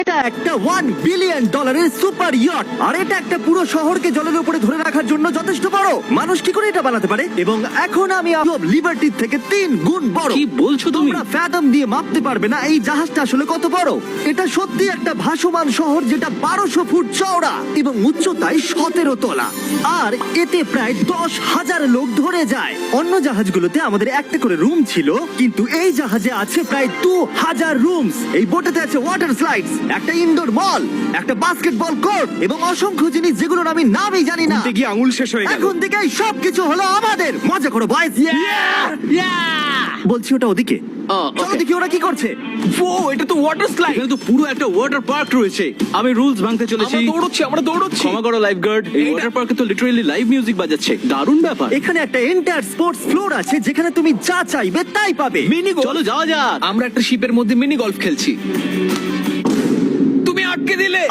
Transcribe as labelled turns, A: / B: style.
A: এটা একটা $1 billion super yacht, আর এটা একটা পুরো শহরকে জলের উপরে ধরে রাখার জন্য যথেষ্ট বড়। মানুষ কি করে এটা বানাতে পারে? এবং এখন আমি লিবার্টি থেকে 3 গুণ বড়।
B: কি বলছো তুমি?
A: তোমরা ফ্যাথম দিয়ে মাপতে পারবে না এই জাহাজটা আসলে কত বড়। এটা সত্যি একটা ভাসমান শহর যেটা 1200 ফুট চওড়া এবং উচ্চতায় 17 তলা, আর এতে প্রায় 10,000 লোক ধরে যায়। অন্য জাহাজগুলোতে আমাদের একটা করে রুম ছিল, কিন্তু এই জাহাজে আছে প্রায় 2000 রুমস। এই বোটেতে আছে ওয়াটার স্লাইডস, একটা ইনডোর মল, একটা বাস্কেটবল কোর্ট এবং অসংখ্য জিনিস যেগুলোর আমি নামই জানি না।
C: গিয়ে আঙুল শেষ হয়ে গেল।
A: এখন থেকে সবকিছু হলো আমাদের। মজা করো বয়েজ। বলছি ওটা ওদিকে। চলো দেখি ওরা কি করছে।
C: ও, এটা তো ওয়াটার স্লাইড।
B: এখানে তো পুরো একটা ওয়াটার পার্ক রয়েছে। আমি রুলস ভাঙতে চলেছি।
C: আমরা দৌড়চ্ছি।
B: ক্ষমা করো লাইফ গার্ড, এই
C: এইটা-
B: ওয়াটার পার্কে তো লিটারালি লাইভ মিউজিক বাজাচ্ছে। দারুণ ব্যাপার।
A: এখানে একটা এন্টায়ার স্পোর্টস ফ্লোর আছে যেখানে তুমি যা চাইবে তাই পাবে।
C: Mini golf.
B: চলো যাওয়া যাক।
C: আমরা একটা শিপের মধ্যে মিনি গলফ খেলছি। তুমি আটকে দিলে।